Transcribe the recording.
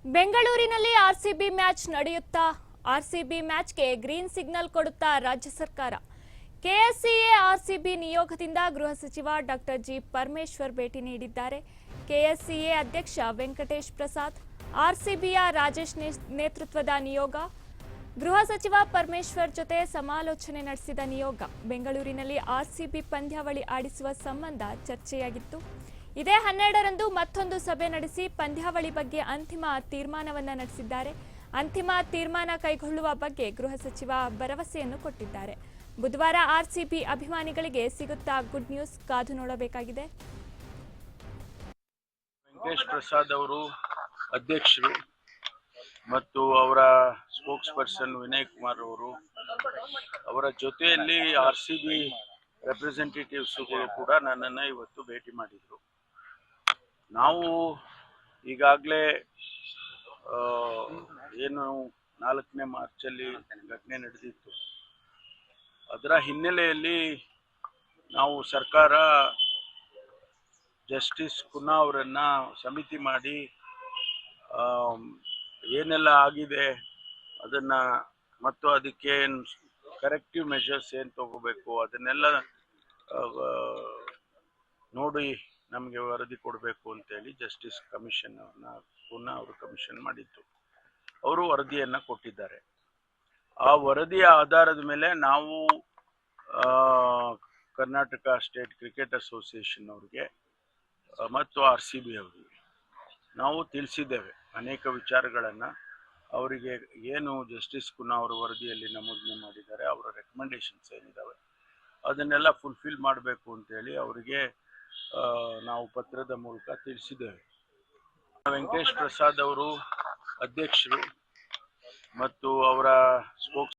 ಬೆಂಗಳೂರಿನಲ್ಲಿ RCB match ನಡೆಯುತ್ತಾ RCB ಮ್ಯಾಚ್ಗೆ green signal ಕೊಡುತ್ತಾ ರಾಜ್ಯ ಸರ್ಕಾರ. ಕೆಎಸ್ಸಿಎ ಆರ್ಸಿಬಿ ನಿಯೋಗದಿಂದ ಗೃಹ ಸಚಿವ ಡಾಕ್ಟರ್ ಜಿ ಪರಮೇಶ್ವರ್ ಭೇಟಿ ನೀಡಿದ್ದಾರೆ. ಕೆಎಸ್ಸಿಎ ಅಧ್ಯಕ್ಷ ವೆಂಕಟೇಶ್ ಪ್ರಸಾದ್, ಆರ್ಸಿಬಿಯ ರಾಜೇಶ್ ನೇತೃತ್ವದ ನಿಯೋಗ ಗೃಹ ಸಚಿವ ಪರಮೇಶ್ವರ್ ಜೊತೆ ಸಮಾಲೋಚನೆ ನಡೆಸಿದ ನಿಯೋಗ ಬೆಂಗಳೂರಿನಲ್ಲಿ ಆರ್ಸಿಬಿ ಪಂದ್ಯಾವಳಿ ಆಡಿಸುವ ಸಂಬಂಧ ಚರ್ಚೆಯಾಗಿತ್ತು. ಇದೇ 12ರಂದು ಮತ್ತೊಂದು ಸಭೆ ನಡೆಸಿ ಪಂದ್ಯಾವಳಿ ಬಗ್ಗೆ ಅಂತಿಮ ತೀರ್ಮಾನವನ್ನ ನಡೆಸಿದ್ದಾರೆ. ಅಂತಿಮ ತೀರ್ಮಾನ ಕೈಗೊಳ್ಳುವ ಬಗ್ಗೆ ಗೃಹ ಸಚಿವ ಭರವಸೆಯನ್ನು ಕೊಟ್ಟಿದ್ದಾರೆ. ಬುಧವಾರ ಆರ್ಸಿಬಿ ಅಭಿಮಾನಿಗಳಿಗೆ ಸಿಗುತ್ತಾ ಗುಡ್ ನ್ಯೂಸ್, ಕಾದು ನೋಡಬೇಕಾಗಿದೆ. ವೆಂಕಟೇಶ್ ಪ್ರಸಾದ್ ಅವರು ಅಧ್ಯಕ್ಷರು ಮತ್ತು ಅವರ ಸ್ಪೋಕ್ಸ್ ಪರ್ಸನ್ ವಿನಯ್ ಕುಮಾರ್ ಅವರು, ಅವರ ಜೊತೆಯಲ್ಲಿ ಆರ್ಸಿಬಿ ರೆಪ್ರೆಸೆಂಟೇಟಿವ್ಸ್ಗಳು ಕೂಡ ನನ್ನನ್ನು ಇವತ್ತು ಭೇಟಿ ಮಾಡಿದರು. ನಾವು ಈಗಾಗಲೇ ಏನು 4ನೇ ಮಾರ್ಚಲ್ಲಿ ಘಟನೆ ನಡೆದಿತ್ತು, ಅದರ ಹಿನ್ನೆಲೆಯಲ್ಲಿ ನಾವು ಸರ್ಕಾರ ಜಸ್ಟಿಸ್ ಕುನ್ನಾ ಅವರನ್ನು ಸಮಿತಿ ಮಾಡಿ ಏನೆಲ್ಲ ಆಗಿದೆ ಅದನ್ನು ಮತ್ತು ಅದಕ್ಕೆ ಕರೆಕ್ಟಿವ್ ಮೆಷರ್ಸ್ ಏನು ತಗೋಬೇಕು ಅದನ್ನೆಲ್ಲ ನೋಡಿ ನಮಗೆ ವರದಿ ಕೊಡಬೇಕು ಅಂತೇಳಿ ಜಸ್ಟಿಸ್ ಕಮಿಷನ್ ಅವ್ರನ್ನ ಪುನಃ ಅವರು ಕಮಿಷನ್ ಮಾಡಿತ್ತು. ಅವರು ವರದಿಯನ್ನು ಕೊಟ್ಟಿದ್ದಾರೆ. ಆ ವರದಿಯ ಆಧಾರದ ಮೇಲೆ ನಾವು ಕರ್ನಾಟಕ ಸ್ಟೇಟ್ ಕ್ರಿಕೆಟ್ ಅಸೋಸಿಯೇಷನ್ ಅವ್ರಿಗೆ ಮತ್ತು ಆರ್ಸಿಬಿ ಅವರಿಗೆ ನಾವು ತಿಳಿಸಿದ್ದೇವೆ ಅನೇಕ ವಿಚಾರಗಳನ್ನು. ಅವರಿಗೆ ಏನು ಜಸ್ಟಿಸ್ ಕುನ್ನಾ ಅವರ ವರದಿಯಲ್ಲಿ ನಮೂದನೆ ಮಾಡಿದ್ದಾರೆ, ಅವರ ರೆಕಮೆಂಡೇಶನ್ಸ್ ಏನಿದ್ದಾವೆ ಅದನ್ನೆಲ್ಲ ಫುಲ್ಫಿಲ್ ಮಾಡಬೇಕು ಅಂತೇಳಿ ಅವರಿಗೆ ನಾವು ಪತ್ರದ ಮೂಲಕ ತಿಳಿಸಿದ್ದೇವೆ. ವೆಂಕಟೇಶ್ ಪ್ರಸಾದ್ ಅವರು ಅಧ್ಯಕ್ಷರು ಮತ್ತು ಅವರ